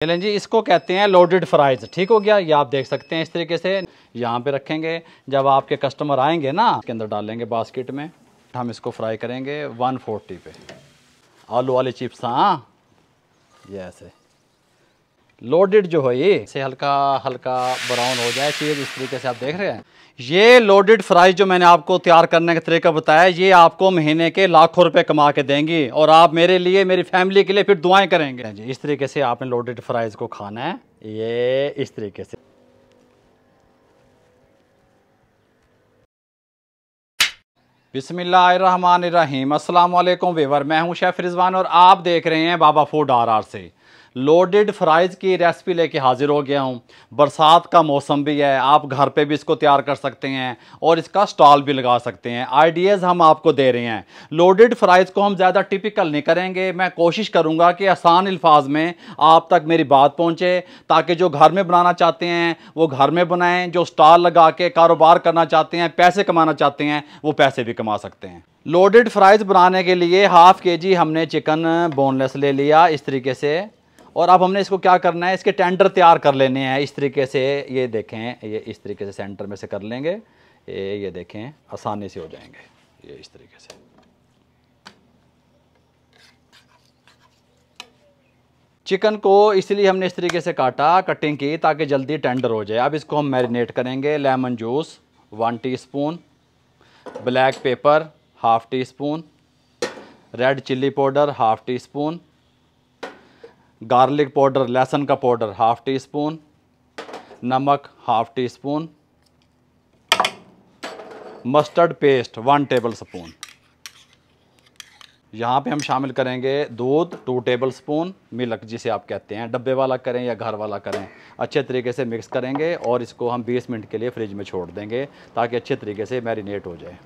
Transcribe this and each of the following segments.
चलें जी, इसको कहते हैं लोडेड फ्राइज़। ठीक हो गया। ये आप देख सकते हैं इस तरीके से यहाँ पे रखेंगे। जब आपके कस्टमर आएंगे ना, इसके अंदर डालेंगे बास्केट में। हम इसको फ्राई करेंगे 140 पे। आलू वाली चिप्स, हाँ ये ऐसे लोडेड जो है ये से हल्का हल्का ब्राउन हो जाए चीज़, इस तरीके से आप देख रहे हैं। ये लोडेड फ्राइज जो मैंने आपको तैयार करने का तरीका बताया, ये आपको महीने के लाखों रुपए कमा के देंगी और आप मेरे लिए, मेरी फैमिली के लिए फिर दुआएं करेंगे जी। इस तरीके से आपने लोडेड फ्राइज को खाना है, ये इस तरीके से। बिस्मिल्लाहिर्रहमानिर्रहीम। अस्सलाम वालेकुम व्यूअर, मैं हूं शेफ़ रिजवान और आप देख रहे हैं बाबा फूड RR से। लोडेड फ्राइज़ की रेसिपी लेके हाजिर हो गया हूं। बरसात का मौसम भी है, आप घर पे भी इसको तैयार कर सकते हैं और इसका स्टॉल भी लगा सकते हैं। आइडियाज़ हम आपको दे रहे हैं। लोडेड फ्राइज़ को हम ज़्यादा टिपिकल नहीं करेंगे, मैं कोशिश करूँगा कि आसान अल्फाज में आप तक मेरी बात पहुँचे, ताकि जो घर में बनाना चाहते हैं वो घर में बनाएँ, जो स्टॉल लगा के कारोबार करना चाहते हैं, पैसे कमाना चाहते हैं, वो पैसे भी कमा सकते हैं। लोडेड फ्राइज़ बनाने के लिए हाफ़ kg हमने चिकन बोनलेस ले लिया इस तरीके से। और अब हमने इसको क्या करना है, इसके टेंडर तैयार कर लेने हैं इस तरीके से। ये देखें, ये इस तरीके से सेंटर में से कर लेंगे, ये देखें आसानी से हो जाएंगे, ये इस तरीके से। चिकन को इसलिए हमने इस तरीके से काटा, कटिंग की, ताकि जल्दी टेंडर हो जाए। अब इसको हम मैरिनेट करेंगे। Lemon juice 1 teaspoon, black pepper 1/2 teaspoon, red chilli powder 1/2 teaspoon, garlic powder, लहसुन का पाउडर 1/2 टीस्पून, नमक 1/2 टीस्पून, मस्टर्ड पेस्ट 1 टेबलस्पून। यहाँ पे हम शामिल करेंगे दूध 2 टेबलस्पून, मिल्क जिसे आप कहते हैं, डब्बे वाला करें या घर वाला करें। अच्छे तरीके से मिक्स करेंगे और इसको हम 20 मिनट के लिए फ्रिज में छोड़ देंगे ताकि अच्छे तरीके से मैरिनेट हो जाए।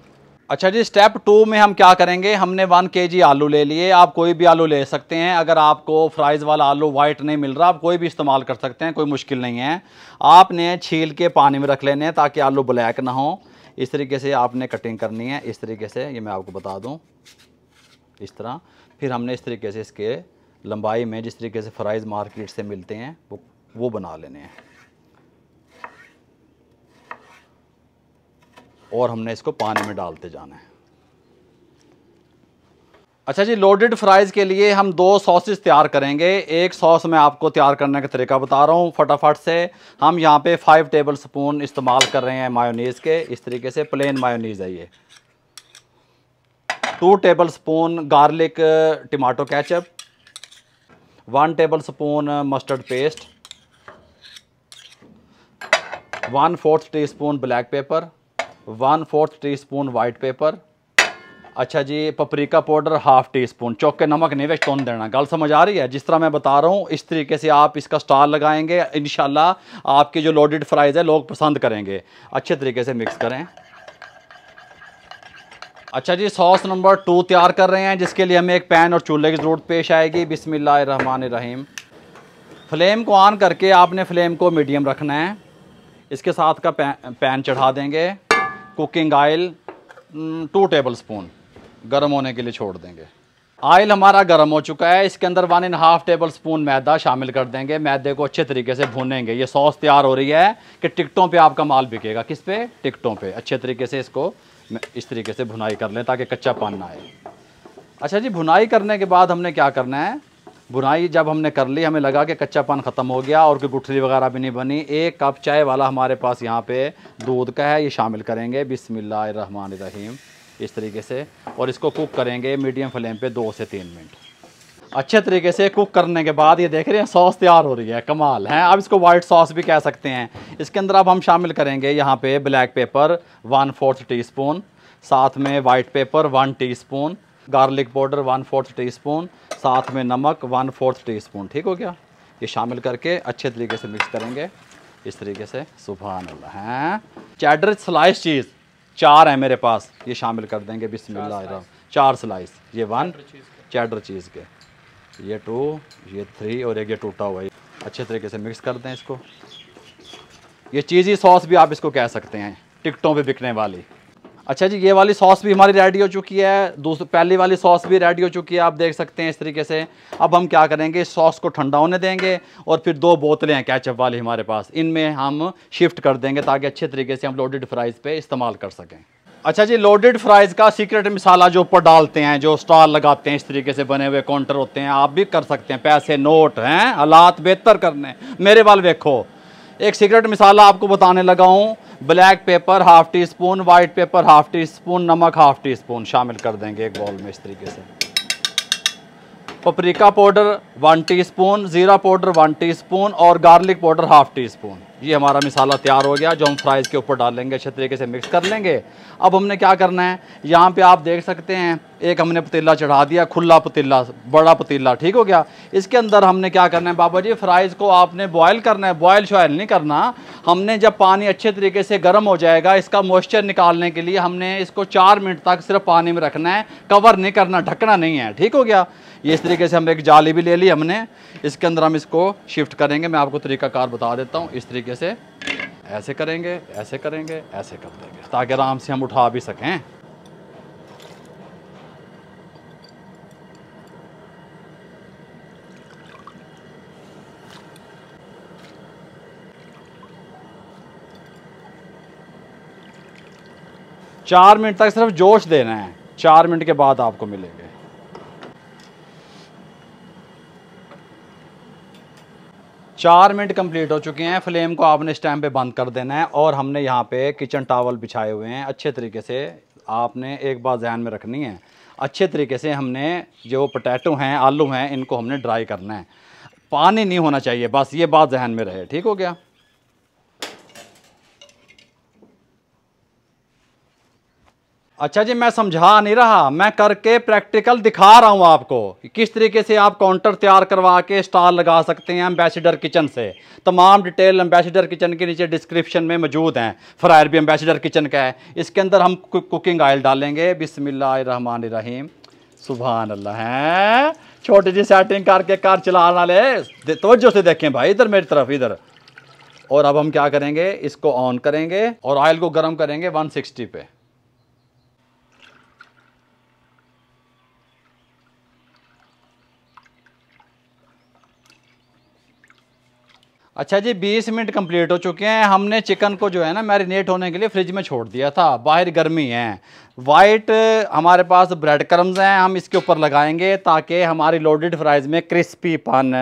अच्छा जी, स्टेप 2 में हम क्या करेंगे, हमने 1 kg आलू ले लिए। आप कोई भी आलू ले सकते हैं। अगर आपको फ्राइज़ वाला आलू वाइट नहीं मिल रहा, आप कोई भी इस्तेमाल कर सकते हैं, कोई मुश्किल नहीं है। आपने छील के पानी में रख लेने हैं ताकि आलू ब्लैक ना हो। इस तरीके से आपने कटिंग करनी है, इस तरीके से। ये मैं आपको बता दूं, इस तरह। फिर हमने इस तरीके से इसके लंबाई में जिस तरीके से फ्राइज़ मार्केट से मिलते हैं वो बना लेने हैं और हमने इसको पानी में डालते जाना है। अच्छा जी, लोडेड फ्राइज़ के लिए हम 2 सॉसेस तैयार करेंगे। एक सॉस मैं आपको तैयार करने का तरीका बता रहा हूँ फटाफट से। हम यहाँ पे 5 टेबलस्पून इस्तेमाल कर रहे हैं मायोनीज़ के, इस तरीके से प्लेन मायोनीज़ है ये। 2 tablespoon garlic tomato ketchup, 1 tablespoon mustard paste, 1/4 teaspoon black pepper, 1/4 teaspoon white paper. अच्छा जी, पपरिका पाउडर 1/2 टीस्पून। चौके नमक नहीं वेस्ट होने देना। गल समझ आ रही है? जिस तरह मैं बता रहा हूँ इस तरीके से आप इसका स्टॉल लगाएंगे, इंशाल्लाह आपकी जो लोडेड फ्राइज़ है लोग पसंद करेंगे। अच्छे तरीके से मिक्स करें। अच्छा जी, सॉस नंबर 2 तैयार कर रहे हैं, जिसके लिए हमें एक पैन और चूल्हे की ज़रूरत पेश आएगी। बिस्मिल्लाहिर्रहमानिर्रहीम। फ्लेम को ऑन करके आपने फ्लेम को मीडियम रखना है। इसके साथ का पैन चढ़ा देंगे। कुकिंग ऑयल 2 टेबलस्पून गर्म होने के लिए छोड़ देंगे। ऑयल हमारा गर्म हो चुका है। इसके अंदर 1.5 टेबलस्पून मैदा शामिल कर देंगे। मैदे को अच्छे तरीके से भूनेंगे। ये सॉस तैयार हो रही है कि टिकटों पे आपका माल बिकेगा। किस पे? टिकटों पे। अच्छे तरीके से इसको इस तरीके से भुनाई कर लें ताकि कच्चापन ना आए। अच्छा जी, भुनाई करने के बाद हमने क्या करना है, भुनाई जब हमने कर ली, हमें लगा कि कच्चापन ख़त्म हो गया और कोई गुठली वगैरह भी नहीं बनी, 1 कप चाय वाला हमारे पास यहाँ पे दूध का है, ये शामिल करेंगे। बिस्मिल्लाहिर्रहमानिर्रहीम इस तरीके से। और इसको कुक करेंगे मीडियम फ्लेम पे 2 से 3 मिनट। अच्छे तरीके से कुक करने के बाद ये देख रहे हैं सॉस तैयार हो रही है, कमाल है। अब इसको वाइट सॉस भी कह सकते हैं। इसके अंदर अब हम शामिल करेंगे यहाँ पे ब्लैक पेपर 1/4 टीस्पून, साथ में white paper 1 teaspoon, garlic powder 1/4 teaspoon, साथ में नमक 1/4 टीस्पून। ठीक हो गया? ये शामिल करके अच्छे तरीके से मिक्स करेंगे इस तरीके से। सुभान अल्लाह। हैं चेडर स्लाइस चीज़ 4 है मेरे पास, ये शामिल कर देंगे। बिस्मिल्लाह। 4 स्लाइस, ये 1 चेडर चीज़ के, ये 2, ये 3 और एक ये टूटा हुआ है। अच्छे तरीके से मिक्स कर दें इसको। ये चीज़ी सॉस भी आप इसको कह सकते हैं, टिकटों पे बिकने वाली। अच्छा जी, ये वाली सॉस भी हमारी रेडी हो चुकी है, दूसरी पहली वाली सॉस भी रेडी हो चुकी है, आप देख सकते हैं इस तरीके से। अब हम क्या करेंगे, इस सॉस को ठंडा होने देंगे और फिर 2 बोतलें हैं केचप वाली हमारे पास, इनमें हम शिफ्ट कर देंगे ताकि अच्छे तरीके से हम लोडेड फ्राइज़ पे इस्तेमाल कर सकें। अच्छा जी, लोडेड फ्राइज़ का सीक्रेट मसाला जो ऊपर डालते हैं, जो स्टॉल लगाते हैं, इस तरीके से बने हुए काउंटर होते हैं, आप भी कर सकते हैं, पैसे नोट हैं, हालात बेहतर करने। मेरे वाल देखो, एक सीक्रेट मसाला आपको बताने लगा हूँ। Black pepper half tea spoon, white paper half tea spoon, नमक हाफ टी स्पून शामिल कर देंगे एक बाउल में इस तरीके से। पपरिका पाउडर 1 टीस्पून, ज़ीरा पाउडर 1 टीस्पून और garlic powder half tea spoon. ये हमारा मसाला तैयार हो गया जो हम फ्राइज़ के ऊपर डालेंगे, अच्छे तरीके से मिक्स कर लेंगे। अब हमने क्या करना है, यहाँ पे आप देख सकते हैं एक हमने पतीला चढ़ा दिया, खुला पतीला, बड़ा पतीला, ठीक हो गया। इसके अंदर हमने क्या करना है बाबा जी, फ्राइज़ को आपने बॉयल करना है, बॉयल शॉयल नहीं करना। हमने जब पानी अच्छे तरीके से गर्म हो जाएगा, इसका मॉइस्चर निकालने के लिए हमने इसको 4 मिनट तक सिर्फ पानी में रखना है, कवर नहीं करना, ढकना नहीं है, ठीक हो गया। ये इस तरीके से हम एक जाली भी ले ली हमने, इसके अंदर हम इसको शिफ्ट करेंगे। मैं आपको तरीकाकार बता देता हूँ, इस तरीके से ऐसे करेंगे, ऐसे करेंगे, ऐसे कर देंगे ताकि आराम से हम उठा भी सकें। चार मिनट तक सिर्फ जोश देना है, 4 मिनट के बाद आपको मिलेंगे। 4 मिनट कंप्लीट हो चुके हैं। फ्लेम को आपने इस टाइम पे बंद कर देना है और हमने यहाँ पे किचन टॉवल बिछाए हुए हैं अच्छे तरीके से। आपने एक बात ध्यान में रखनी है, अच्छे तरीके से हमने जो पोटैटो हैं, आलू हैं, इनको हमने ड्राई करना है, पानी नहीं होना चाहिए, बस ये बात ध्यान में रहे, ठीक हो गया। अच्छा जी, मैं समझा नहीं रहा, मैं करके प्रैक्टिकल दिखा रहा हूं आपको कि किस तरीके से आप काउंटर तैयार करवा के स्टॉल लगा सकते हैं एम्बेसडर किचन से। तमाम डिटेल एम्बेसडर किचन के नीचे डिस्क्रिप्शन में मौजूद हैं। फ्रायर भी एम्बेसडर किचन का है। इसके अंदर हम कुकिंग ऑयल डालेंगे, बिस्मिल्लाहिर्रहमानिर्रहीम, सुभान अल्लाह। हैं छोटी सी सेटिंग करके कार चलाना ले, तवज्जो से देखें भाई, इधर मेरी तरफ, इधर। और अब हम क्या करेंगे, इसको ऑन करेंगे और ऑयल को गर्म करेंगे 160 पे। अच्छा जी, 20 मिनट कंप्लीट हो चुके हैं। हमने चिकन को जो है ना मैरिनेट होने के लिए फ्रिज में छोड़ दिया था, बाहर गर्मी है। वाइट हमारे पास ब्रेड क्रम्स हैं, हम इसके ऊपर लगाएंगे ताकि हमारी लोडेड फ्राइज़ में क्रिस्पीपन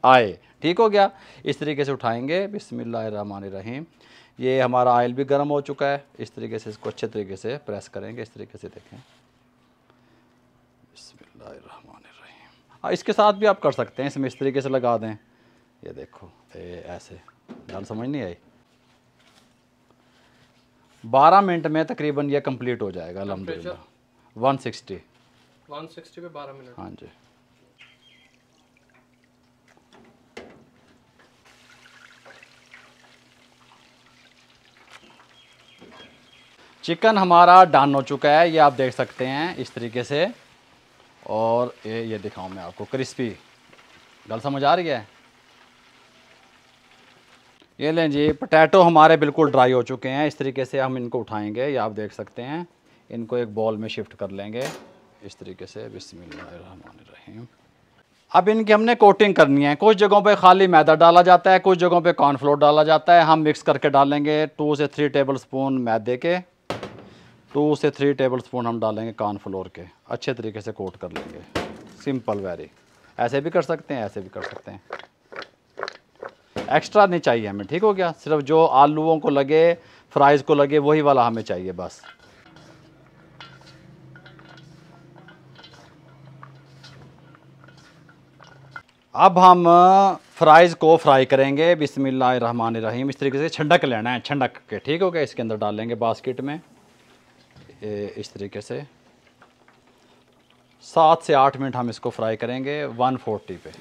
आए, ठीक हो गया। इस तरीके से उठाएंगे, बिस्मिल्लाहिर्रहमानिर्रहीम। ये हमारा ऑयल भी गर्म हो चुका है, इस तरीके से इसको अच्छे तरीके से प्रेस करेंगे, इस तरीके से देखें, बिस्मिल्लाहिर्रहमानिर्रहीम। इसके साथ भी आप कर सकते हैं, इसमें इस तरीके से लगा दें, ये देखो ऐसे। गल समझ नहीं आई। 12 मिनट में तकरीबन ये कंप्लीट हो जाएगा अल्हम्दुलिल्लाह। 160 पे 12 मिनट। हाँ जी। चिकन हमारा डन हो चुका है, ये आप देख सकते हैं इस तरीके से। और ये दिखाऊं मैं आपको, क्रिस्पी। गल समझ आ रही है। ये लें जी, पोटैटो हमारे बिल्कुल ड्राई हो चुके हैं। इस तरीके से हम इनको उठाएंगे, ये आप देख सकते हैं। इनको एक बॉल में शिफ्ट कर लेंगे इस तरीके से, बिस्मिल्लाहिर्रहमानिर्रहीम। अब इनकी हमने कोटिंग करनी है। कुछ जगहों पे खाली मैदा डाला जाता है, कुछ जगहों पे कॉर्नफ्लोर डाला जाता है। हम मिक्स करके डालेंगे 2 से 3 टेबल स्पून मैदे के, 2 से 3 टेबल स्पून हम डालेंगे कॉर्नफ्लोर के। अच्छे तरीके से कोट कर लेंगे, सिंपल वेरी। ऐसे भी कर सकते हैं, ऐसे भी कर सकते हैं, एक्स्ट्रा नहीं चाहिए हमें, ठीक हो गया। सिर्फ जो आलूओं को लगे, फ्राइज़ को लगे, वही वाला हमें चाहिए बस। अब हम फ्राइज़ को फ्राई करेंगे, बिस्मिल्लाहिर्रहमानिर्रहीम। इस तरीके से छंडक लेना है, छंडक के, ठीक हो गया। इसके अंदर डालेंगे बास्केट में, इस तरीके से 7 से 8 मिनट हम इसको फ्राई करेंगे 140 पे।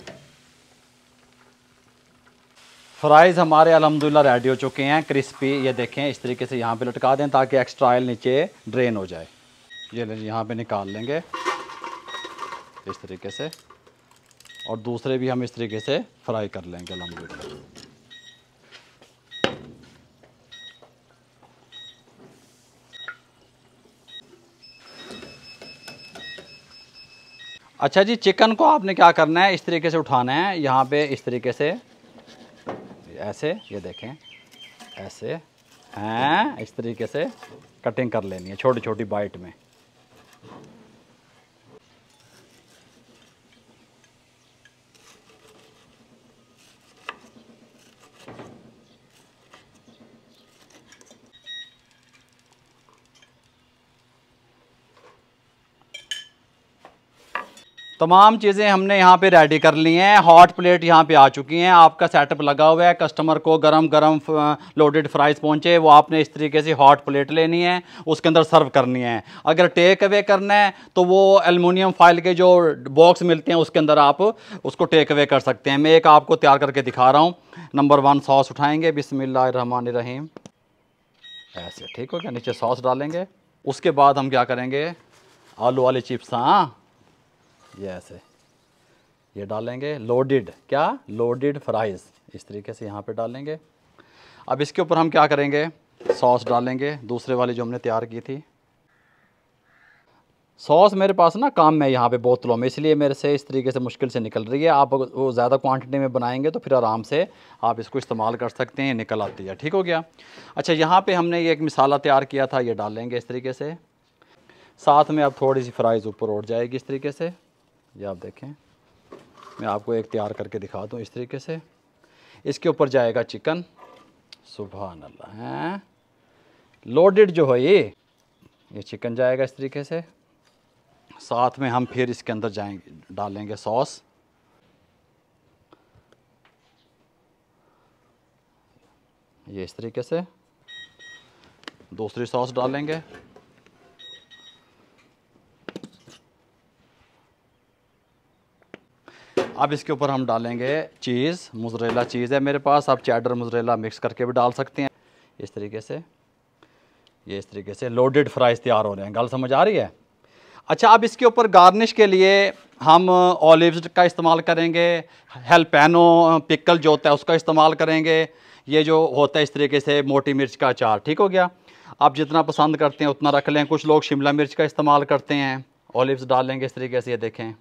फ्राइज़ हमारे अल्हम्दुलिल्लाह रेडी हो चुके हैं, क्रिस्पी। ये देखें, इस तरीके से यहाँ पे लटका दें ताकि एक्स्ट्रा ऑयल नीचे ड्रेन हो जाए। ये यहाँ पे निकाल लेंगे इस तरीके से, और दूसरे भी हम इस तरीके से फ्राई कर लेंगे अल्हम्दुलिल्लाह। अच्छा जी, चिकन को आपने क्या करना है, इस तरीके से उठाना है, यहाँ पे इस तरीके से ऐसे, ये देखें ऐसे हैं, इस तरीके से कटिंग कर लेनी है छोटी छोटी बाइट में। तमाम चीज़ें हमने यहाँ पे रेडी कर ली हैं। हॉट प्लेट यहाँ पे आ चुकी हैं, आपका सेटअप लगा हुआ है। कस्टमर को गरम गरम लोडेड फ्राइज़ पहुँचे, वो आपने इस तरीके से हॉट प्लेट लेनी है, उसके अंदर सर्व करनी है। अगर टेक अवे करना है तो वो एल्युमिनियम फॉइल के जो बॉक्स मिलते हैं उसके अंदर आप उसको टेक अवे कर सकते हैं। मैं एक आपको तैयार करके दिखा रहा हूँ। नंबर 1 सॉस उठाएँगे, बिस्मिल्लाहिर्रहमानिर्रहीम, ऐसे, ठीक हो गया। नीचे सॉस डालेंगे। उसके बाद हम क्या करेंगे, आलू वाली चिप्स, हाँ ये ऐसे ये डालेंगे। लोडेड, क्या लोडेड फ्राइज़, इस तरीके से यहाँ पे डालेंगे। अब इसके ऊपर हम क्या करेंगे, सॉस डालेंगे, दूसरे वाली जो हमने तैयार की थी। सॉस मेरे पास ना काम में यहाँ पे बोतलों में, इसलिए मेरे से इस तरीके से मुश्किल से निकल रही है। आप वो ज़्यादा क्वांटिटी में बनाएंगे तो फिर आराम से आप इसको इस्तेमाल कर सकते हैं, निकल आती है। ठीक हो गया। अच्छा, यहाँ पे हमने ये एक मसाला तैयार किया था, ये डालेंगे इस तरीके से। साथ में अब थोड़ी सी फ्राइज़ ऊपर उठ जाएगी इस तरीके से। ये आप देखें, मैं आपको एक तैयार करके दिखा दूँ इस तरीके से। इसके ऊपर जाएगा चिकन, सुभान अल्लाह हैं, लोडेड जो है ये चिकन जाएगा इस तरीके से। साथ में हम फिर इसके अंदर जाएंगे, डालेंगे सॉस, ये इस तरीके से। दूसरी सॉस डालेंगे, अब इसके ऊपर हम डालेंगे चीज़, मोज़रेला चीज़ है मेरे पास, आप चेडर मोज़रेला मिक्स करके भी डाल सकते हैं इस तरीके से। ये इस तरीके से लोडेड फ्राइज़ तैयार हो रहे हैं। गल समझ आ रही है। अच्छा, अब इसके ऊपर गार्निश के लिए हम ऑलिव्स का इस्तेमाल करेंगे, हेल्पेनो पिकल जो होता है उसका इस्तेमाल करेंगे। ये जो होता है इस तरीके से मोटी मिर्च का अचार। ठीक हो गया। आप जितना पसंद करते हैं उतना रख लें। कुछ लोग शिमला मिर्च का इस्तेमाल करते हैं, ऑलिव्स डालेंगे इस तरीके से, ये देखें।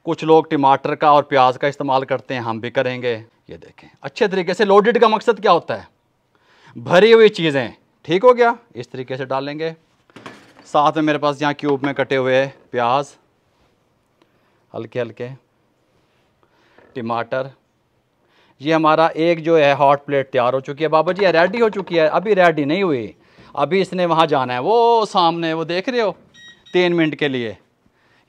कुछ लोग टमाटर का और प्याज का इस्तेमाल करते हैं, हम भी करेंगे, ये देखें अच्छे तरीके से। लोडेड का मकसद क्या होता है, भरी हुई चीज़ें। ठीक हो गया। इस तरीके से डालेंगे। साथ में मेरे पास यहाँ क्यूब में कटे हुए प्याज, हल्के हल्के टमाटर। ये हमारा एक जो है हॉट प्लेट तैयार हो चुकी है। बाबा जी रेडी हो चुकी है, अभी रेडी नहीं हुई, अभी इसने वहाँ जाना है, वो सामने वो देख रहे हो 3 मिनट के लिए।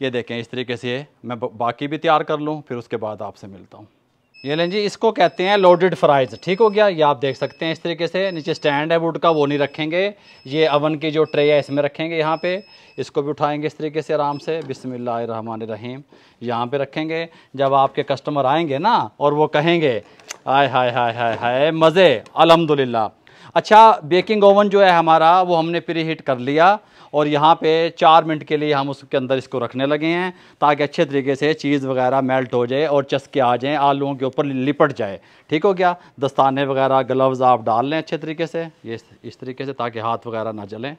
ये देखें इस तरीके से मैं बाकी भी तैयार कर लूँ, फिर उसके बाद आपसे मिलता हूँ। ये लें जी, इसको कहते हैं लोडेड फ्राइज़। ठीक हो गया। ये आप देख सकते हैं इस तरीके से। नीचे स्टैंड है वुड का, वो नहीं रखेंगे, ये अवन की जो ट्रे है इसमें रखेंगे। यहाँ पे इसको भी उठाएंगे इस तरीके से आराम से, बिस्मिल्लाहिर्रहमानिर्रहीम, यहाँ पे रखेंगे। जब आपके कस्टमर आएंगे ना और वो कहेंगे हाय हाय हाय हाय हाय मज़े, अल्हम्दुलिल्लाह। अच्छा, बेकिंग ओवन जो है हमारा वो हमने प्री हीट कर लिया और यहाँ पे 4 मिनट के लिए हम उसके अंदर इसको रखने लगे हैं, ताकि अच्छे तरीके से चीज़ वगैरह मेल्ट हो जाए और चस्के आ जाएं, आलूओं के ऊपर लिपट जाए। ठीक हो गया। दस्ताने वगैरह ग्लव्स आप डाल लें अच्छे तरीके से, ये इस तरीके से, ताकि हाथ वगैरह ना जलें।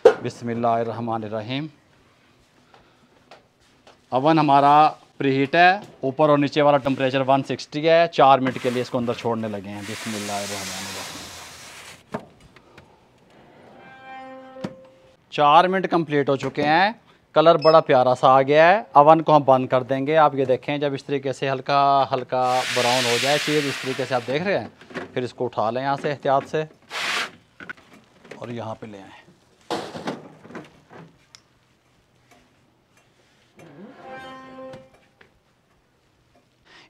बिस्मिल्लाहिर्रहमानिर्रहीम। अवन हमारा प्रीहीट है, ऊपर और नीचे वाला टेम्परेचर 160 है। 4 मिनट के लिए इसको अंदर छोड़ने लगे हैं। बिस्मिल्लाहिर्रहमानिर्रहीम। 4 मिनट कंप्लीट हो चुके हैं। कलर बड़ा प्यारा सा आ गया है। अवन को हम बंद कर देंगे। आप ये देखें, जब इस तरीके से हल्का हल्का ब्राउन हो जाए चीज़, इस तरीके से आप देख रहे हैं, फिर इसको उठा लें यहाँ से एहतियात से और यहाँ पे ले आएँ।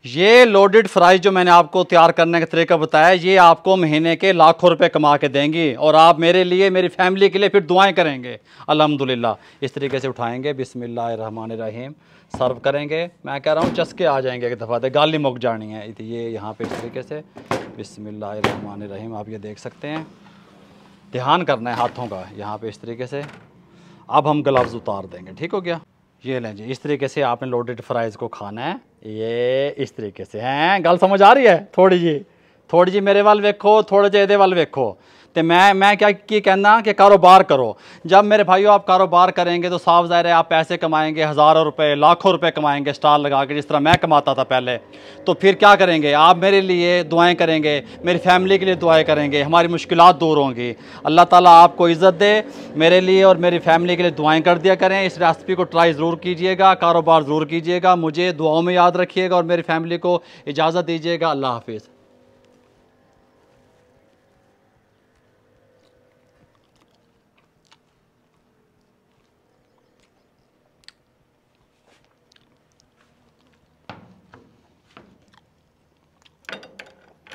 ये लोडेड फ्राइज जो मैंने आपको तैयार करने का तरीका बताया, ये आपको महीने के लाखों रुपए कमा के देंगी और आप मेरे लिए, मेरी फैमिली के लिए फिर दुआएं करेंगे अल्हम्दुलिल्लाह। इस तरीके से उठाएंगे, बिस्मिल्लाहिर्रहमानिर्रहीम, सर्व करेंगे। मैं कह रहा हूँ चस्के आ जाएंगे एक दफ़ा, गाली मुक जानी है। ये यहाँ पे इस तरीके से, बिस्मिल्लाहिर्रहमानिर्रहीम, आप ये देख सकते हैं। ध्यान करना है हाथों का, यहाँ पे इस तरीके से। अब हम ग्लव्स उतार देंगे। ठीक हो गया। ये लें जी, इस तरीके से आपने लोडेड फ्राइज़ को खाना है। ये इस तरीके से हैं। गल समझ आ रही है? थोड़ी जी मेरे वाल वेखो, थोड़े जे एदे वाल वेखो। तो मैं क्या की कहना कि कारोबार करो। जब मेरे भाइयों आप कारोबार करेंगे तो साफ ज़ाहिर है आप पैसे कमाएंगे, हज़ारों रुपए लाखों रुपए कमाएंगे स्टॉल लगा के, जिस तरह मैं कमाता था पहले। तो फिर क्या करेंगे आप? मेरे लिए दुआएं करेंगे, मेरी फैमिली के लिए दुआएं करेंगे, हमारी मुश्किलात दूर होंगी। अल्लाह ताला आपको इज़्ज़त दे। मेरे लिए और मेरी फैमिली के लिए दुआएं कर दिया करें। इस रेसिपी को ट्राई ज़रूर कीजिएगा, कारोबार ज़रूर कीजिएगा, मुझे दुआओं में याद रखिएगा और मेरी फैमिली को इजाज़त दीजिएगा। अल्लाह हाफिज़।